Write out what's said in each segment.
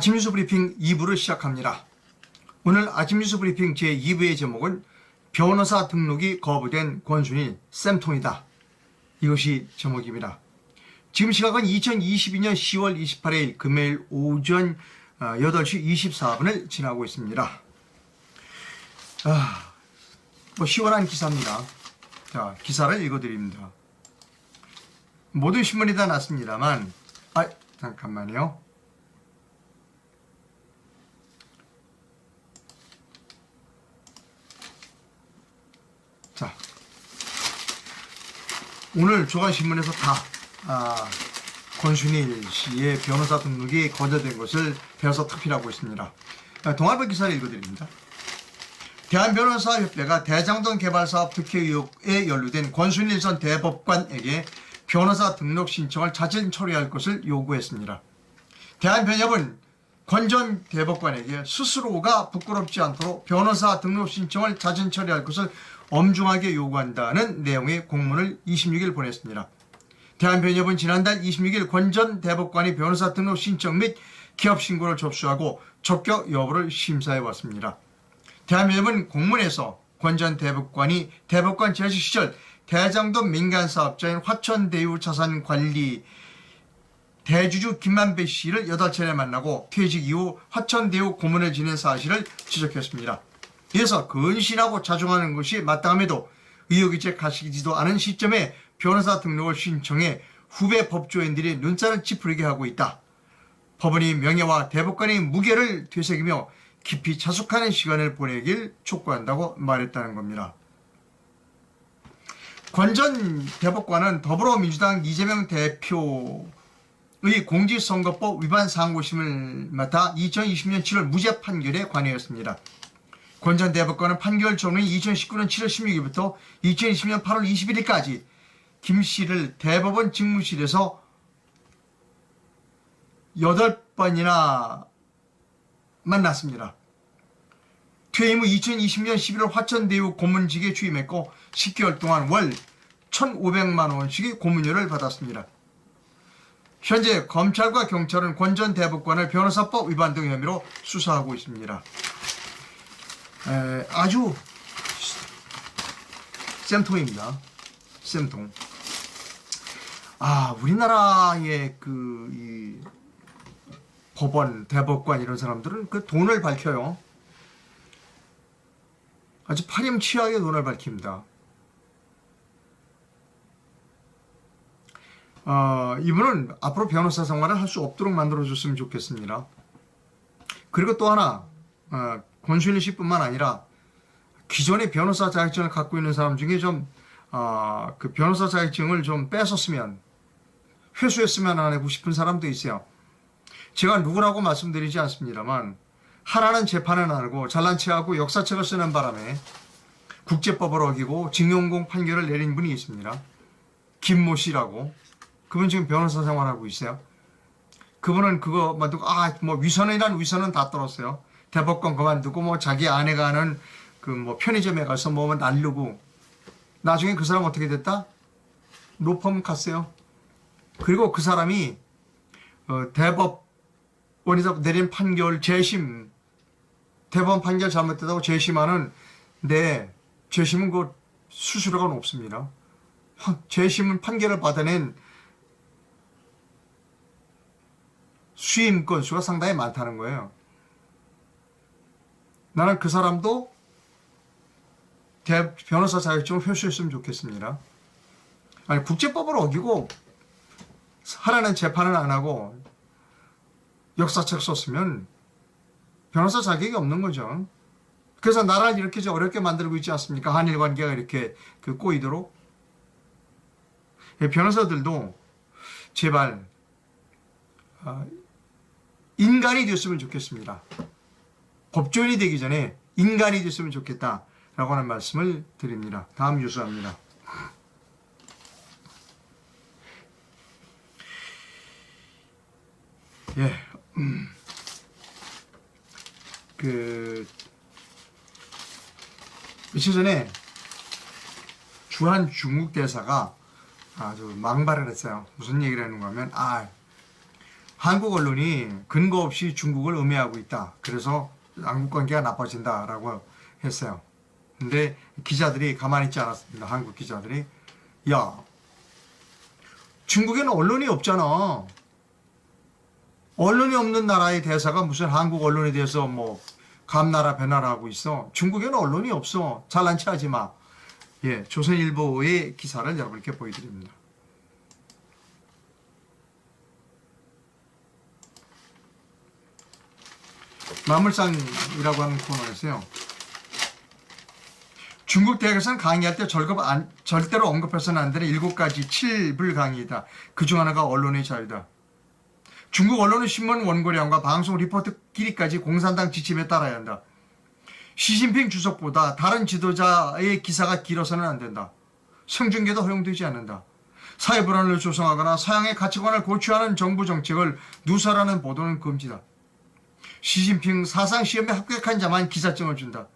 아침 뉴스 브리핑 2부를 시작합니다. 오늘 아침 뉴스 브리핑 제2부의 제목은 변호사 등록이 거부된 권순일 쌤통이다. 이것이 제목입니다. 지금 시각은 2022년 10월 28일 금요일 오전 8시 24분을 지나고 있습니다. 시원한 기사입니다. 자, 기사를 읽어드립니다. 모든 신문이 다 났습니다만, 잠깐만요. 자, 오늘 조간신문에서 다 권순일 씨의 변호사 등록이 거절된 것을 배워서 특필하고 있습니다. 동아일보 기사를 읽어드립니다. 대한변호사협회가 대장동 개발사업 특혜 의혹에 연루된 권순일 전 대법관에게 변호사 등록 신청을 자진 처리할 것을 요구했습니다. 대한변협은 권 전 대법관에게 스스로가 부끄럽지 않도록 변호사 등록 신청을 자진 처리할 것을 엄중하게 요구한다는 내용의 공문을 26일 보냈습니다. 대한변협은 지난달 26일 권 전 대법관이 변호사 등록 신청 및 기업 신고를 접수하고 적격 여부를 심사해 왔습니다. 대한변협은 공문에서 권 전 대법관이 대법관 재직 시절 대장동 민간사업자인 화천대유 자산관리 대주주 김만배 씨를 8차례 만나고 퇴직 이후 화천대유 고문을 지낸 사실을 지적했습니다. 이어서 근신하고 자중하는 것이 마땅함에도 의혹이 가시지도 않은 시점에 변호사 등록을 신청해 후배 법조인들이 눈살을 찌푸리게 하고 있다. 법원이 명예와 대법관의 무게를 되새기며 깊이 자숙하는 시간을 보내길 촉구한다고 말했다는 겁니다. 권 전 대법관은 더불어민주당 이재명 대표의 공직선거법 위반 상고심을 맡아 2020년 7월 무죄 판결에 관여했습니다. 권 전 대법관은 판결 전후인 2019년 7월 16일부터 2020년 8월 21일까지 김 씨를 대법원 직무실에서 8번이나 만났습니다. 퇴임 후 2020년 11월 화천대유 고문직에 취임했고 10개월 동안 월 1,500만 원씩의 고문료를 받았습니다. 현재 검찰과 경찰은 권 전 대법관을 변호사법 위반 등 혐의로 수사하고 있습니다. 아주 쌤통입니다. 쌤통. 우리나라의 이 법원, 대법관 이런 사람들은 그 돈을 밝혀요. 아주 파렴치하게 돈을 밝힙니다. 이분은 앞으로 변호사 생활을 할 수 없도록 만들어줬으면 좋겠습니다. 그리고 또 하나, 권순일 씨뿐만 아니라 기존의 변호사 자격증을 갖고 있는 사람 중에 그 변호사 자격증을 좀 뺏었으면, 회수했으면 하고 싶은 사람도 있어요. 제가 누구라고 말씀드리지 않습니다만, 하라는 재판은 안 하고 잘난 체하고 역사책을 쓰는 바람에 국제법을 어기고 징용공 판결을 내린 분이 있습니다. 김모 씨라고. 그분 지금 변호사 생활하고 있어요. 그분은 그거 만두고 위선이란 위선은 다 떨었어요. 대법관 그만두고 자기 아내가 하는 편의점에 가서 날르고 나중에 그 사람 어떻게 됐다? 로펌 갔어요. 그리고 그 사람이 대법원에서 내린 판결 재심, 대법원 판결 잘못됐다고 재심하는 재심은 그 수수료가 높습니다. 재심은 판결을 받아낸 수임 건수가 상당히 많다는 거예요. 나는 그 사람도 변호사 자격증을 회수했으면 좋겠습니다. 국제법을 어기고 하라는 재판을 안 하고 역사책 썼으면 변호사 자격이 없는 거죠. 그래서 나라를 이렇게 어렵게 만들고 있지 않습니까? 한일 관계가 이렇게 꼬이도록. 변호사들도 제발 인간이 됐으면 좋겠습니다. 법조인이 되기 전에 인간이 됐으면 좋겠다라고 하는 말씀을 드립니다. 다음 뉴스입니다. 며칠 전에 주한 중국 대사가 아주 망발을 했어요. 무슨 얘기를 하는가 하면 한국 언론이 근거 없이 중국을 음해하고 있다. 그래서 양국 관계가 나빠진다라고 했어요. 근데 기자들이 가만히 있지 않았습니다. 한국 기자들이. 야, 중국에는 언론이 없잖아. 언론이 없는 나라의 대사가 무슨 한국 언론에 대해서 뭐 감나라 배나라 하고 있어. 중국에는 언론이 없어. 잘난 체 하지 마. 예, 조선일보의 기사를 여러분께 보여드립니다. 만물상이라고 하는 코너에서요. 중국 대학에서는 강의할 때 절대로 언급해서는 안 되는 7가지 7불 강의이다. 그중 하나가 언론의 자유다. 중국 언론은 신문 원고량과 방송 리포트 길이까지 공산당 지침에 따라야 한다. 시진핑 주석보다 다른 지도자의 기사가 길어서는 안 된다. 성중계도 허용되지 않는다. 사회 불안을 조성하거나 서양의 가치관을 고취하는 정부 정책을 누설하는 보도는 금지다. 시진핑 사상시험에 합격한 자만 기사증을 준다.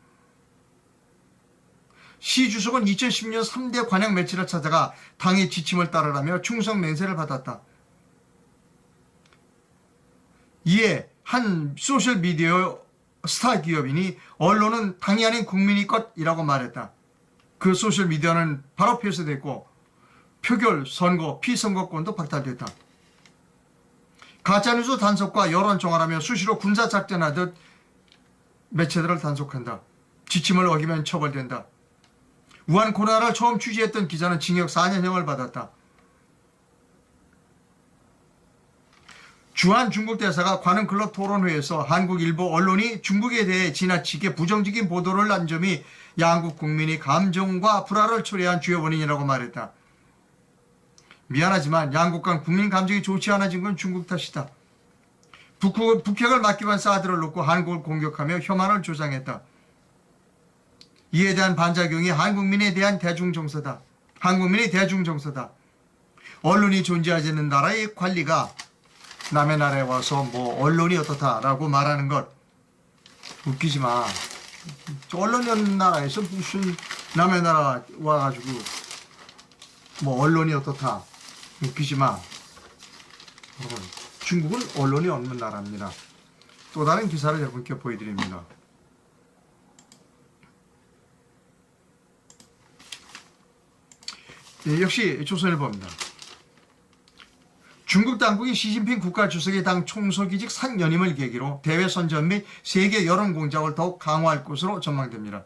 시 주석은 2010년 3대 관영 매체를 찾아가 당의 지침을 따르라며 충성 맹세를 받았다. 이에 한 소셜미디어 스타 기업인이 언론은 당이 아닌 국민이 것이라고 말했다. 그 소셜미디어는 바로 폐쇄됐고 표결, 선거, 피선거권도 박탈됐다. 가짜뉴스 단속과 여론 종합하며 수시로 군사작전하듯 매체들을 단속한다. 지침을 어기면 처벌된다. 우한 코로나를 처음 취재했던 기자는 징역 4년형을 받았다. 주한 중국 대사가 관음클럽 토론회에서 한국 일부 언론이 중국에 대해 지나치게 부정적인 보도를 한 점이 양국 국민이 감정과 불화를 초래한 주요 원인이라고 말했다. 미안하지만 양국 간 국민 감정이 좋지 않아진 건 중국 탓이다. 북핵을 막기 위한 사드를 놓고 한국을 공격하며 혐한을 조장했다. 이에 대한 반작용이 한국민에 대한 대중정서다. 한국민의 대중정서다. 언론이 존재하지 않는 나라의 관리가 남의 나라에 와서 뭐 언론이 어떻다라고 말하는 것 웃기지 마. 언론이 없는 나라에서 무슨 남의 나라 와가지고 뭐 언론이 어떻다 웃기지 마. 중국은 언론이 없는 나라입니다. 또 다른 기사를 여러분께 보여드립니다. 예, 역시 조선일보입니다. 중국 당국이 시진핑 국가주석의 당 총서기직 상연임을 계기로 대외 선전 및 세계 여론 공작을 더욱 강화할 것으로 전망됩니다.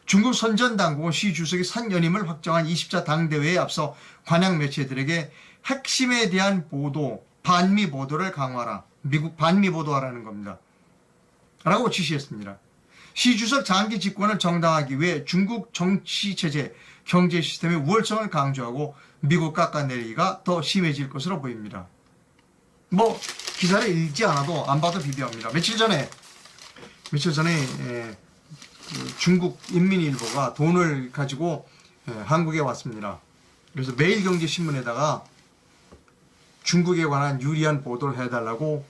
중국 선전 당국은 시 주석이 상연임을 확정한 20차 당대회에 앞서 관영 매체들에게 핵심에 대한 보도, 반미 보도를 강화하라. 미국 반미 보도하라는 겁니다. 라고 지시했습니다. 시 주석 장기 집권을 정당하기 위해 중국 정치체제, 경제 시스템의 우월성을 강조하고 미국 깎아내리기가 더 심해질 것으로 보입니다. 뭐 기사를 읽지 않아도 안 봐도 비비합니다. 며칠 전에 중국 인민일보가 돈을 가지고 한국에 왔습니다. 그래서 매일경제신문에다가 중국에 관한 유리한 보도를 해달라고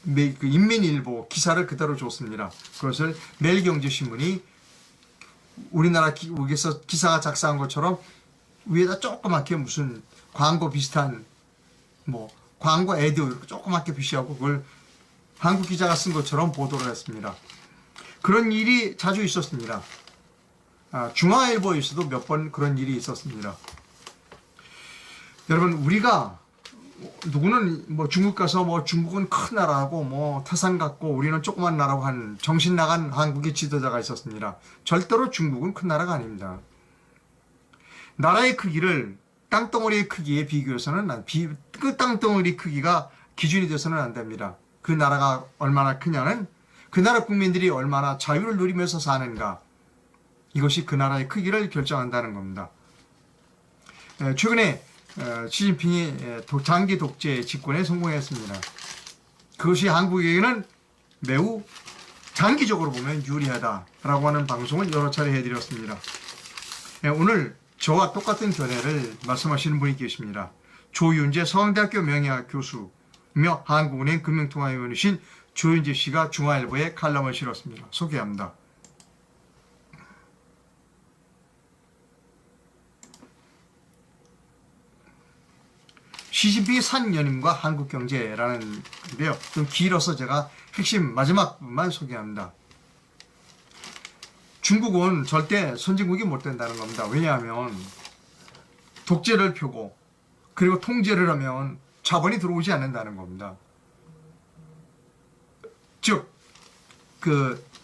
인민일보 기사를 그대로 줬습니다. 그것을 매일경제신문이 우리나라에서 기사가 작성한 것처럼 위에다 조그맣게 무슨 광고 비슷한 뭐 광고 애드 이렇게 조그맣게 표시하고 그걸 한국 기자가 쓴 것처럼 보도를 했습니다. 그런 일이 자주 있었습니다. 중화일보에서도 몇 번 그런 일이 있었습니다. 여러분 우리가 누구는 뭐 중국 가서 뭐 중국은 큰 나라고 뭐 태산 같고 우리는 조그만 나라고 한 정신 나간 한국의 지도자가 있었습니다. 절대로 중국은 큰 나라가 아닙니다. 나라의 크기를 땅덩어리의 크기에 비교해서는 그 땅덩어리 크기가 기준이 돼서는 안 됩니다. 그 나라가 얼마나 크냐는 그 나라 국민들이 얼마나 자유를 누리면서 사는가 이것이 그 나라의 크기를 결정한다는 겁니다. 최근에 시진핑이 장기 독재 집권에 성공했습니다. 그것이 한국에게는 매우 장기적으로 보면 유리하다라고 하는 방송을 여러 차례 해드렸습니다. 오늘 저와 똑같은 견해를 말씀하시는 분이 계십니다. 조윤재 서강대학교 명예학 교수며 한국은행 금융통화위원이신 조윤재 씨가 중화일보에 칼럼을 실었습니다. 소개합니다. 시진핑의 산연임과 한국 경제라는 건데요. 좀 길어서 제가 핵심 마지막 부분만 소개합니다. 중국은 절대 선진국이 못 된다는 겁니다. 왜냐하면 독재를 펴고 그리고 통제를 하면 자본이 들어오지 않는다는 겁니다. 즉,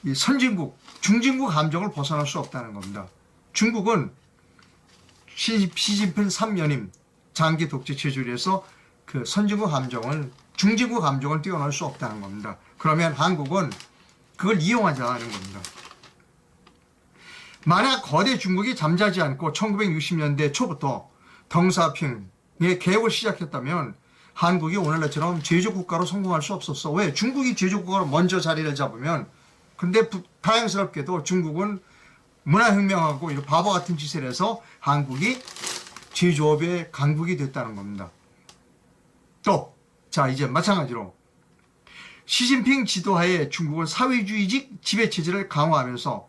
이 선진국, 중진국 감정을 벗어날 수 없다는 겁니다. 중국은 시진핑 3년임 장기 독재 체제에서 그 선진국 감정을, 중진국 감정을 뛰어넘을 수 없다는 겁니다. 그러면 한국은 그걸 이용하자는 겁니다. 만약 거대 중국이 잠자지 않고 1960년대 초부터 덩사핑의 개혁을 시작했다면 한국이 오늘날처럼 제조국가로 성공할 수 없었어. 왜? 중국이 제조국가로 먼저 자리를 잡으면, 근데 다행스럽게도 중국은 문화혁명하고 이런 바보 같은 짓을 해서 한국이 제조업의 강국이 됐다는 겁니다. 또, 자, 이제 마찬가지로 시진핑 지도하에 중국은 사회주의직 지배체제를 강화하면서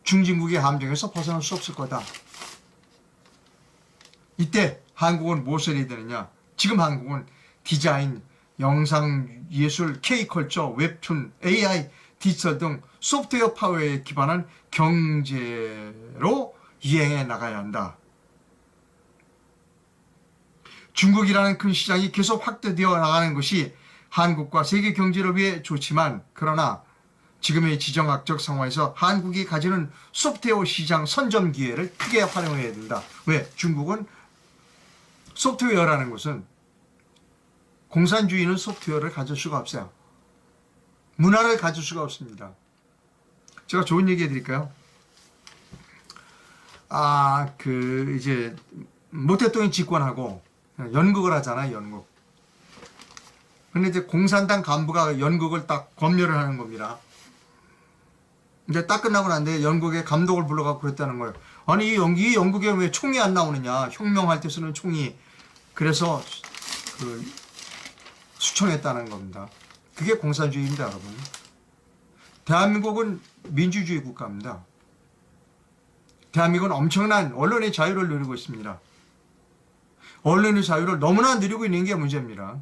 중진국의 함정에서 벗어날 수 없을 거다. 이때 한국은 무엇을 해야 되느냐? 지금 한국은 디자인, 영상예술, K컬처, 웹툰, AI, 디지털 등 소프트웨어 파워에 기반한 경제로 이행해 나가야 한다. 중국이라는 큰 시장이 계속 확대되어 나가는 것이 한국과 세계 경제를 위해 좋지만, 그러나 지금의 지정학적 상황에서 한국이 가지는 소프트웨어 시장 선점 기회를 크게 활용해야 된다. 왜? 중국은 소프트웨어라는 것은, 공산주의는 소프트웨어를 가질 수가 없어요. 문화를 가질 수가 없습니다. 제가 좋은 얘기 해드릴까요? 이제 모 대통령이 집권하고 연극을 하잖아요, 연극. 근데 이제 공산당 간부가 연극을 딱 검열을 하는 겁니다. 근데 딱 끝나고 난데 연극의 감독을 불러갖고 그랬다는 거예요. 아니, 이 연극에 왜 총이 안 나오느냐? 혁명할 때 쓰는 총이. 그래서 수청했다는 겁니다. 그게 공산주의입니다, 여러분. 대한민국은 민주주의 국가입니다. 대한민국은 엄청난 언론의 자유를 누리고 있습니다. 언론의 자유를 너무나 누리고 있는 게 문제입니다.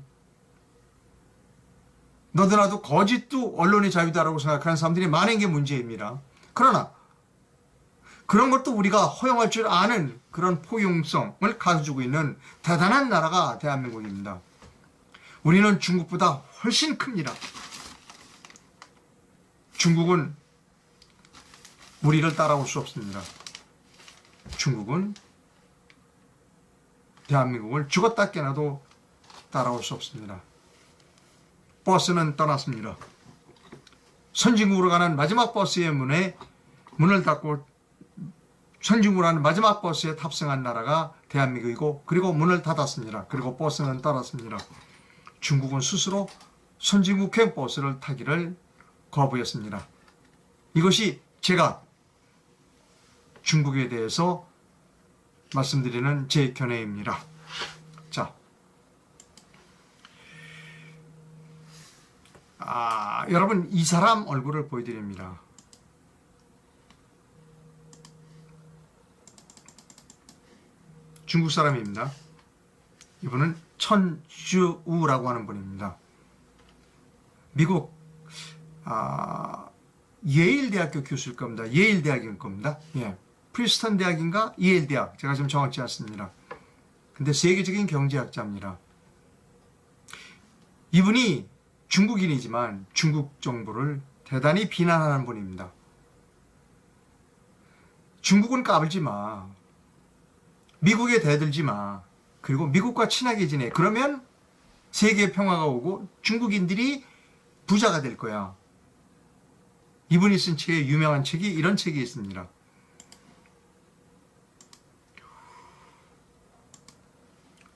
너도나도 거짓도 언론의 자유다라고 생각하는 사람들이 많은 게 문제입니다. 그러나 그런 것도 우리가 허용할 줄 아는 그런 포용성을 가지고 있는 대단한 나라가 대한민국입니다. 우리는 중국보다 훨씬 큽니다. 중국은 우리를 따라올 수 없습니다. 중국은 대한민국을 죽었다 깨나도 따라올 수 없습니다. 버스는 떠났습니다. 선진국으로 가는 마지막 버스의 문을 닫고 선진국으로 가는 마지막 버스에 탑승한 나라가 대한민국이고, 그리고 문을 닫았습니다. 그리고 버스는 떠났습니다. 중국은 스스로 선진국행 버스를 타기를 거부했습니다. 이것이 제가 중국에 대해서 말씀드리는 제 견해입니다. 자, 여러분, 이 사람 얼굴을 보여드립니다. 중국 사람입니다. 이분은 천주우라고 하는 분입니다. 미국 예일 대학교 교수일 겁니다. 예일 대학일 겁니다. 예. 프리스턴 대학인가 예일 대학, 제가 좀 정확지 않습니다. 근데 세계적인 경제학자입니다. 이분이 중국인이지만 중국 정부를 대단히 비난하는 분입니다. 중국은 까불지 마. 미국에 대들지 마. 그리고 미국과 친하게 지내. 그러면 세계 평화가 오고 중국인들이 부자가 될 거야. 이분이 쓴 책의 유명한 책이 이런 책이 있습니다.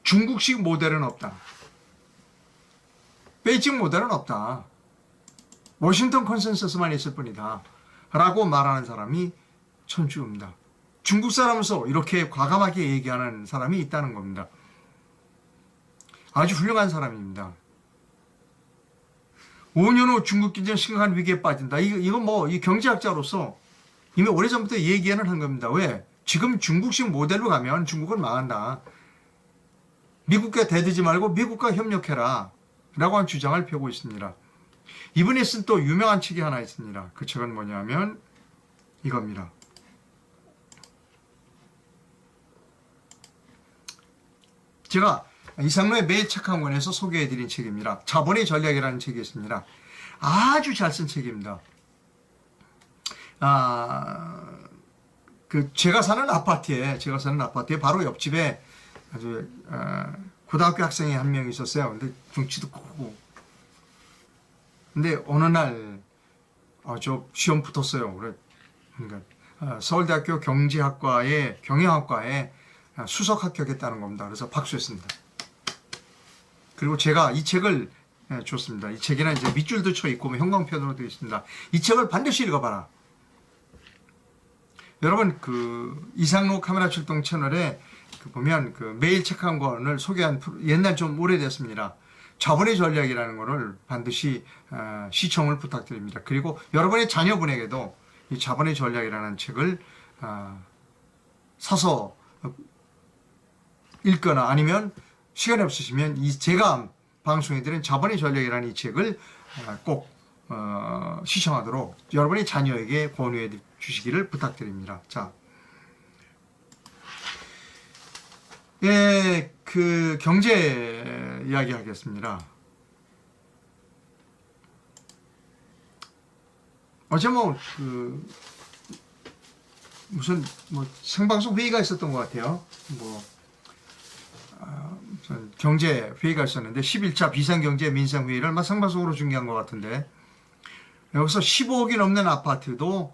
중국식 모델은 없다. 베이징 모델은 없다. 워싱턴 컨센서스만 있을 뿐이다. 라고 말하는 사람이 천주우입니다. 중국 사람으로서 이렇게 과감하게 얘기하는 사람이 있다는 겁니다. 아주 훌륭한 사람입니다. 5년 후 중국 경제는 심각한 위기에 빠진다. 이거 이 경제학자로서 이미 오래전부터 얘기는 한 겁니다. 왜? 지금 중국식 모델로 가면 중국은 망한다. 미국과 대들지 말고 미국과 협력해라 라고 하는 주장을 펴고 있습니다. 이분이 쓴 또 유명한 책이 하나 있습니다. 그 책은 뭐냐면 이겁니다. 제가 이상로의 매일 책 한 권에서 소개해드린 책입니다. 자본의 전략이라는 책이 있습니다. 아주 잘 쓴 책입니다. 제가 사는 아파트에 바로 옆집에 아주 고등학교 학생이 한 명 있었어요. 근데 덩치도 크고. 근데 어느 날 저 시험 붙었어요. 그러니까 서울대학교 경영학과에 수석 합격했다는 겁니다. 그래서 박수했습니다. 그리고 제가 이 책을 줬습니다. 이 책에는 이제 밑줄도 쳐 있고 형광펜으로 되어 있습니다. 이 책을 반드시 읽어봐라. 여러분 이상로 카메라 출동 채널에 보면 매일 책 한 권을 소개한 옛날 좀 오래됐습니다. 자본의 전략이라는 것을 반드시 시청을 부탁드립니다. 그리고 여러분의 자녀분에게도 이 자본의 전략이라는 책을 사서 읽거나 아니면 시간이 없으시면 제가 방송해드린 자본의 전략이라는 이 책을 꼭 시청하도록 여러분의 자녀에게 권유해 주시기를 부탁드립니다. 자, 경제 이야기 하겠습니다. 어제 무슨 생방송 회의가 있었던 것 같아요. 무슨 경제 회의가 있었는데 11차 비상경제 민생회의를 생방송으로 중계한 것 같은데 여기서 15억이 넘는 아파트도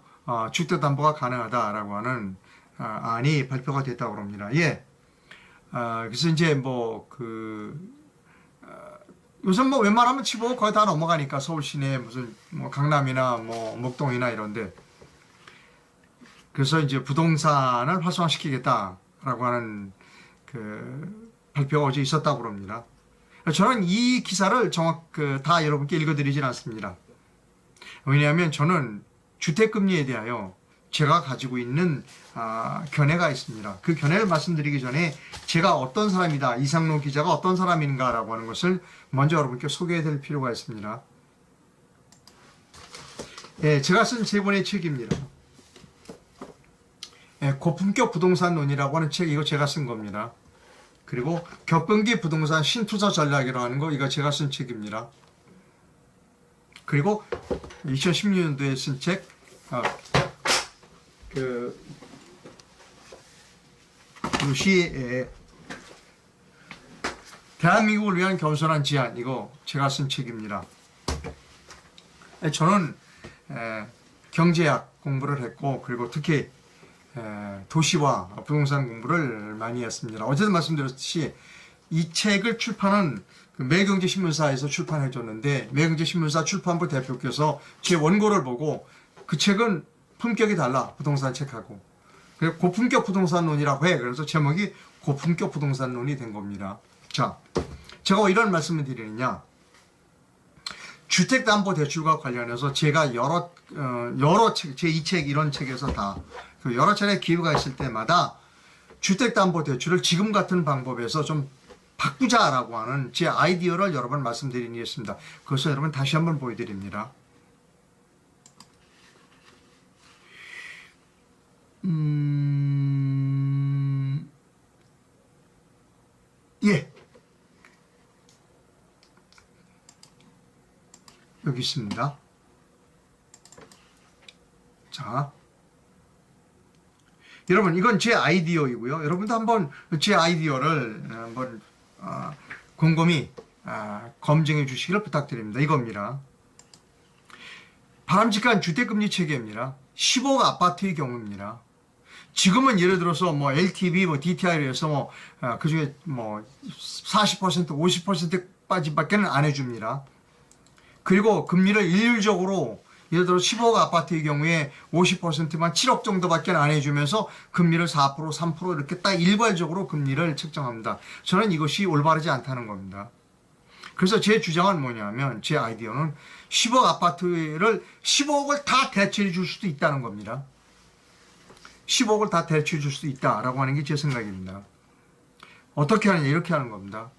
주택담보가 가능하다라고 하는 안이 발표가 됐다고 합니다. 예. 그래서 이제 요즘 웬만하면 15억 거의 다 넘어가니까 서울 시내 무슨 강남이나 목동이나 이런데 그래서 이제 부동산을 활성화시키겠다라고 하는 발표가 어제 있었다고 합니다. 저는 이 기사를 다 여러분께 읽어드리진 않습니다. 왜냐하면 저는 주택금리에 대하여 제가 가지고 있는 견해가 있습니다. 그 견해를 말씀드리기 전에 제가 어떤 사람이다, 이상로 기자가 어떤 사람인가라고 하는 것을 먼저 여러분께 소개해드릴 필요가 있습니다. 예, 제가 쓴 세 권의 책입니다. 예, 고품격 부동산론이라고 하는 책, 이거 제가 쓴 겁니다. 그리고 격변기 부동산 신투자 전략이라고 하는 거, 이거 제가 쓴 책입니다. 그리고 2016년도에 쓴 책, 대한민국을 위한 겸손한 지안, 이거 제가 쓴 책입니다. 저는 경제학 공부를 했고 그리고 특히 도시와 부동산 공부를 많이 했습니다. 어제도 말씀드렸듯이 이 책을 출판한 매경제신문사에서 출판해 줬는데 매경제신문사 출판부 대표께서 제 원고를 보고 그 책은 품격이 달라, 부동산 책하고. 그래서 고품격 부동산론이라고 해. 그래서 제목이 고품격 부동산론이 된 겁니다. 자, 제가 왜 이런 말씀을 드리느냐. 주택담보대출과 관련해서 제가 여러 책, 제 이 책, 이런 책에서 다 여러 차례 기회가 있을 때마다 주택담보대출을 지금 같은 방법에서 좀 바꾸자라고 하는 제 아이디어를 여러 번 말씀드린 게 있습니다. 그것을 여러분 다시 한번 보여드립니다. 예. 여기 있습니다. 자. 여러분, 이건 제 아이디어이고요. 여러분도 한번 제 아이디어를 한번 곰곰이 검증해 주시기를 부탁드립니다. 이겁니다. 바람직한 주택금리 체계입니다. 15억 아파트의 경우입니다. 지금은 예를 들어서 LTV, DTI로 해서 그 중에 40%, 50%까지밖에는 안 해줍니다. 그리고 금리를 일률적으로 예를 들어 15억 아파트의 경우에 50%만 7억 정도밖에 안 해주면서 금리를 4%, 3% 이렇게 딱 일괄적으로 금리를 책정합니다. 저는 이것이 올바르지 않다는 겁니다. 그래서 제 주장은 뭐냐면, 제 아이디어는 10억 아파트를 15억을 다 대출해 줄 수도 있다는 겁니다. 15억을 다 대출해 줄 수도 있다라고 하는 게 제 생각입니다. 어떻게 하느냐 이렇게 하는 겁니다.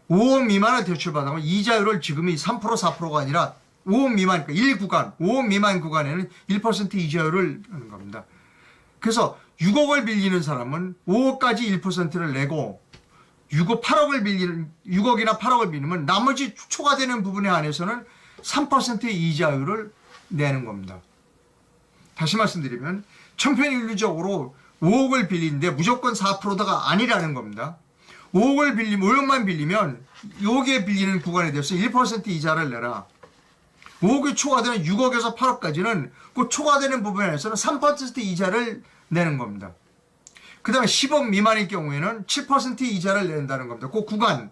5억 미만의 대출 받으면 이자율을 지금이 3% 4%가 아니라 5억 미만, 그러니까 1구간, 5억 미만 구간에는 1% 이자율을 하는 겁니다. 그래서 6억을 빌리는 사람은 5억까지 1%를 내고 6억이나 8억을 빌리면 나머지 초과되는 부분에 한해서는 3%의 이자율을 내는 겁니다. 다시 말씀드리면 청편일률적으로 5억을 빌리는데 무조건 4%가 아니라는 겁니다. 5억만 빌리면 5억에 빌리는 구간에 대해서 1% 이자를 내라. 5억이 초과되는 6억에서 8억까지는 그 초과되는 부분에 대해서는 3% 이자를 내는 겁니다. 그 다음에 10억 미만일 경우에는 7% 이자를 낸다는 겁니다. 그 구간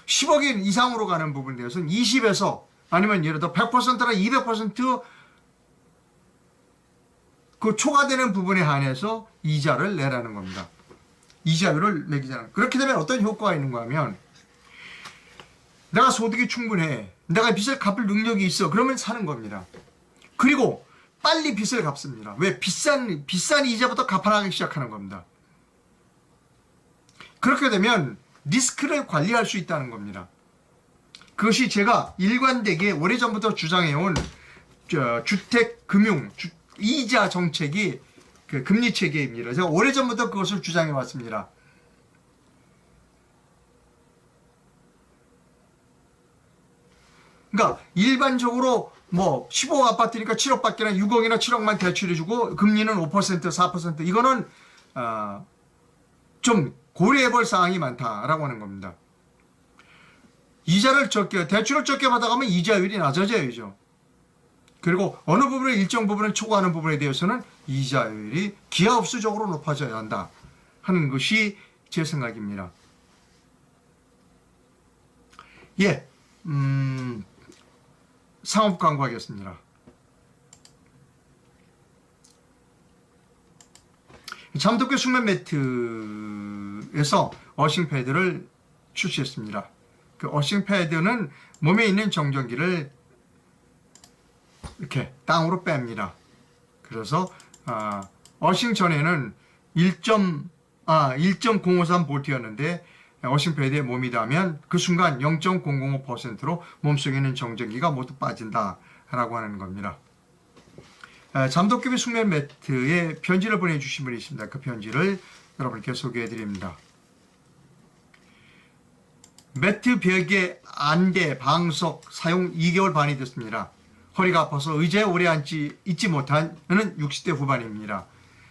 10억 이상으로 가는 부분에 대해서는 20에서 아니면 예를 들어 100%나 200%그 초과되는 부분에 한해서 이자를 내라는 겁니다. 이자율을 매기자는. 그렇게 되면 어떤 효과가 있는가 하면 내가 소득이 충분해. 내가 빚을 갚을 능력이 있어. 그러면 사는 겁니다. 그리고 빨리 빚을 갚습니다. 왜? 비싼 이자부터 갚아나가기 시작하는 겁니다. 그렇게 되면 리스크를 관리할 수 있다는 겁니다. 그것이 제가 일관되게 오래전부터 주장해온 주택, 금융, 이자 정책이 그 금리 체계입니다. 제가 오래전부터 그것을 주장해 왔습니다. 그러니까 일반적으로 뭐 15억 아파트니까 7억 밖에나 6억이나 7억만 대출해주고 금리는 5% 4% 이거는 좀 고려해볼 사항이 많다라고 하는 겁니다. 대출을 적게 받아가면 이자율이 낮아져야죠. 그리고 어느 부분에 일정 부분을 초과하는 부분에 대해서는 이자율이 기하급수적으로 높아져야 한다 하는 것이 제 생각입니다. 예, 상업 광고하겠습니다. 잠도깨 수면 매트에서 어싱 패드를 출시했습니다. 그 어싱 패드는 몸에 있는 정전기를 이렇게 땅으로 뺍니다. 그래서 어싱 전에는 1.053V였는데 어싱 패드에 몸이 닿으면 그 순간 0.005%로 몸속에 있는 정전기가 모두 빠진다라고 하는 겁니다. 잠도깨비 숙면 매트에 편지를 보내주신 분이 있습니다. 그 편지를 여러분께 소개해드립니다. 매트 벽에 안대, 방석 사용 2개월 반이 됐습니다. 허리가 아파서 의자에 오래 있지 못한 저는 60대 후반입니다.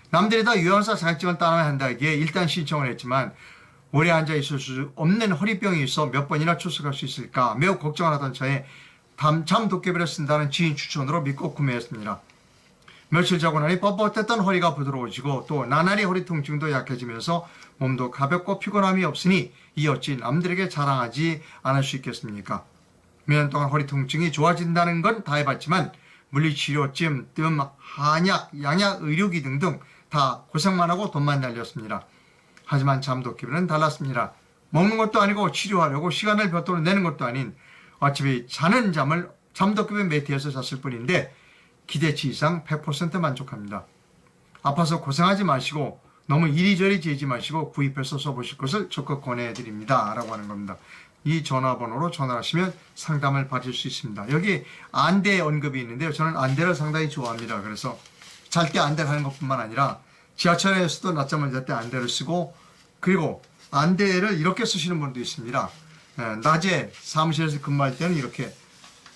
남들이 다 요양사 자격증을 따놔야 한다기에 일단 신청을 했지만 오래 앉아 있을 수 없는 허리병이 있어 몇 번이나 출석할 수 있을까 매우 걱정을 하던 차에 잠도깨비를 쓴다는 지인 추천으로 믿고 구매했습니다. 며칠 자고 나니 뻣뻣했던 허리가 부드러워지고 또 나날이 허리 통증도 약해지면서 몸도 가볍고 피곤함이 없으니 이 어찌 남들에게 자랑하지 않을 수 있겠습니까? 몇 년 동안 허리 통증이 좋아진다는 건 다 해봤지만 물리치료쯤, 한약, 양약, 의료기 등등 다 고생만 하고 돈만 날렸습니다. 하지만 잠도깨비는 달랐습니다. 먹는 것도 아니고 치료하려고 시간을 몇 돈을 내는 것도 아닌 어차피 자는 잠을 잠도깨비 매트에서 잤을 뿐인데 기대치 이상 100% 만족합니다. 아파서 고생하지 마시고 너무 이리저리 재지 마시고 구입해서 써보실 것을 적극 권해드립니다. 라고 하는 겁니다. 이 전화번호로 전화하시면 상담을 받을 수 있습니다. 여기 안대 언급이 있는데요. 저는 안대를 상당히 좋아합니다. 그래서 잘 때 안대를 하는 것뿐만 아니라 지하철에서도 낮잠을 잘 때 안대를 쓰고 그리고 안대를 이렇게 쓰시는 분도 있습니다. 낮에 사무실에서 근무할 때는 이렇게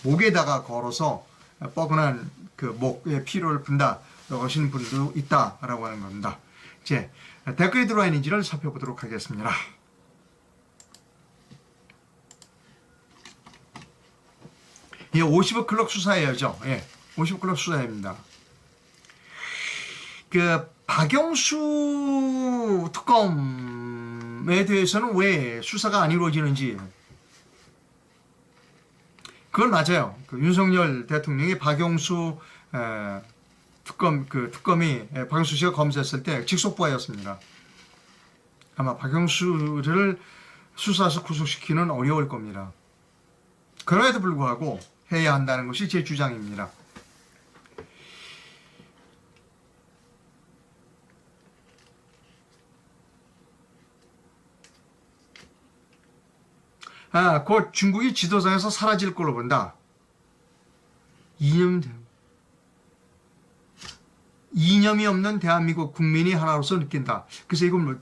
목에다가 걸어서 뻐근한 그 목에 피로를 푼다 하시는 분도 있다라고 하는 겁니다. 이제 댓글이 들어와 있는지를 살펴보도록 하겠습니다. 예, 50억 클럭 수사해야죠. 예, 50억 클럭 수사입니다. 그 박영수 특검에 대해서는 왜 수사가 안 이루어지는지 그건 맞아요. 그 윤석열 대통령이 박영수 특검이 박영수 씨가 검사했을 때 직속부하였습니다. 아마 박영수를 수사해서 구속시키는 어려울 겁니다. 그럼에도 불구하고 해야 한다는 것이 제 주장입니다. 곧 중국이 지도상에서 사라질 걸로 본다. 이념이 없는 대한민국 국민이 하나로서 느낀다. 그래서 이건 뭐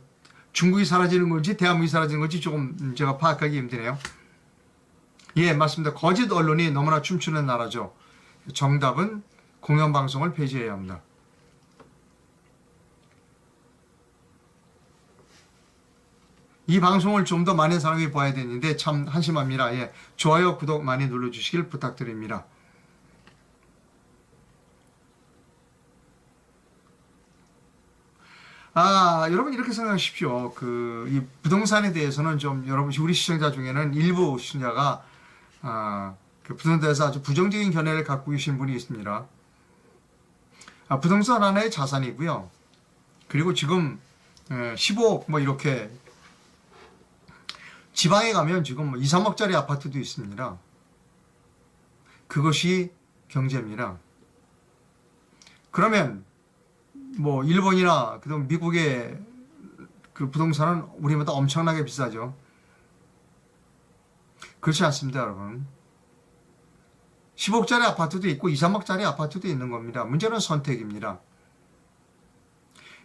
중국이 사라지는 건지 대한민국이 사라지는 건지 조금 제가 파악하기 힘드네요. 예, 맞습니다. 거짓 언론이 너무나 춤추는 나라죠. 정답은 공영방송을 폐지해야 합니다. 이 방송을 좀 더 많은 사람이 봐야 되는데 참 한심합니다. 예, 좋아요, 구독 많이 눌러주시길 부탁드립니다. 여러분 이렇게 생각하십시오. 이 부동산에 대해서는 좀 여러분 우리 시청자 중에는 일부 시청자가 그 부동산에 대해서 아주 부정적인 견해를 갖고 계신 분이 있습니다. 부동산 하나의 자산이고요. 그리고 지금 15억 뭐 이렇게 지방에 가면 지금 뭐 2, 3억짜리 아파트도 있습니다. 그것이 경제입니다. 그러면 뭐 일본이나 그다음 미국의 그 부동산은 우리보다 엄청나게 비싸죠. 그렇지 않습니다, 여러분. 10억짜리 아파트도 있고 2, 3억짜리 아파트도 있는 겁니다. 문제는 선택입니다.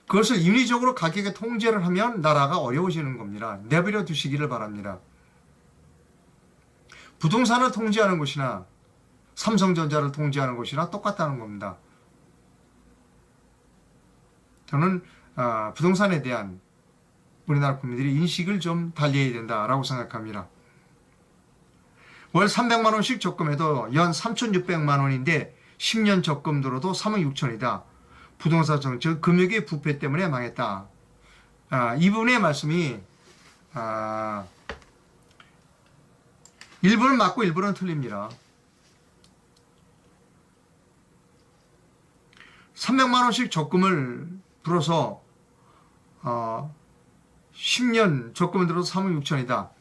그것을 인위적으로 가격에 통제를 하면 나라가 어려워지는 겁니다. 내버려 두시기를 바랍니다. 부동산을 통제하는 것이나 삼성전자를 통제하는 것이나 똑같다는 겁니다. 저는 부동산에 대한 우리나라 국민들이 인식을 좀 달리해야 된다라고 생각합니다. 월 300만 원씩 적금해도 연 3,600만 원인데 10년 적금 들어도 3억 6천이다. 부동산 정책 금융의 부패 때문에 망했다. 이분의 말씀이 일부는 맞고 일부는 틀립니다. 300만 원씩 적금을 들어서 10년 적금을 들어서 3억 6천이다.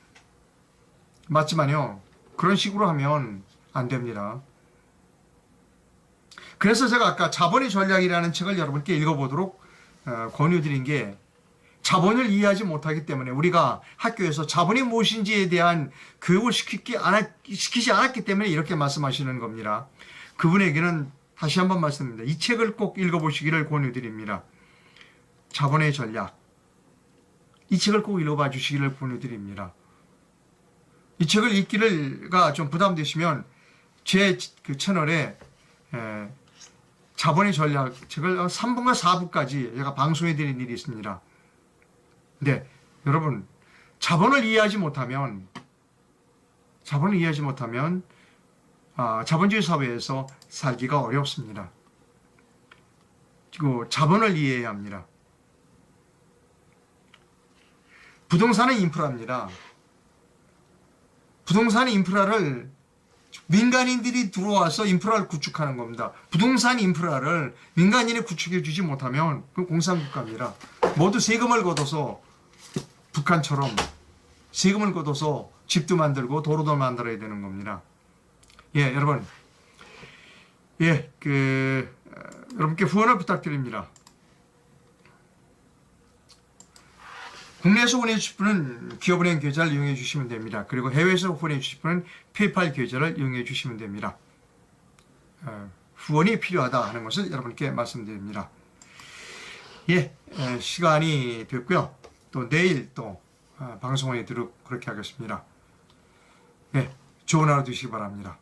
맞지만요. 그런 식으로 하면 안 됩니다. 그래서 제가 아까 자본의 전략이라는 책을 여러분께 읽어보도록 권유드린 게 자본을 이해하지 못하기 때문에 우리가 학교에서 자본이 무엇인지에 대한 교육을 시키지 않았기 때문에 이렇게 말씀하시는 겁니다. 그분에게는 다시 한번 말씀드립니다. 이 책을 꼭 읽어보시기를 권유드립니다. 자본의 전략. 이 책을 꼭 읽어봐 주시기를 권유드립니다. 이 책을 읽기가 좀 부담되시면 제 그 채널에 자본의 전략 책을 3부가 4부까지 제가 방송해드린 일이 있습니다. 근데 여러분 자본을 이해하지 못하면 자본주의 사회에서 살기가 어렵습니다. 그리고 자본을 이해해야 합니다. 부동산은 인프라입니다. 부동산 인프라를 민간인들이 들어와서 인프라를 구축하는 겁니다. 부동산 인프라를 민간인이 구축해 주지 못하면 그건 공산국가입니다. 모두 세금을 걷어서 북한처럼 세금을 걷어서 집도 만들고 도로도 만들어야 되는 겁니다. 예, 여러분. 예, 여러분께 후원을 부탁드립니다. 국내에서 후원해 주실 분은 기업은행 계좌를 이용해 주시면 됩니다. 그리고 해외에서 후원해 주실 분은 페이팔 계좌를 이용해 주시면 됩니다. 후원이 필요하다 하는 것을 여러분께 말씀드립니다. 예, 시간이 됐고요. 또 내일 또 방송을 해드리도록 그렇게 하겠습니다. 네, 좋은 하루 되시기 바랍니다.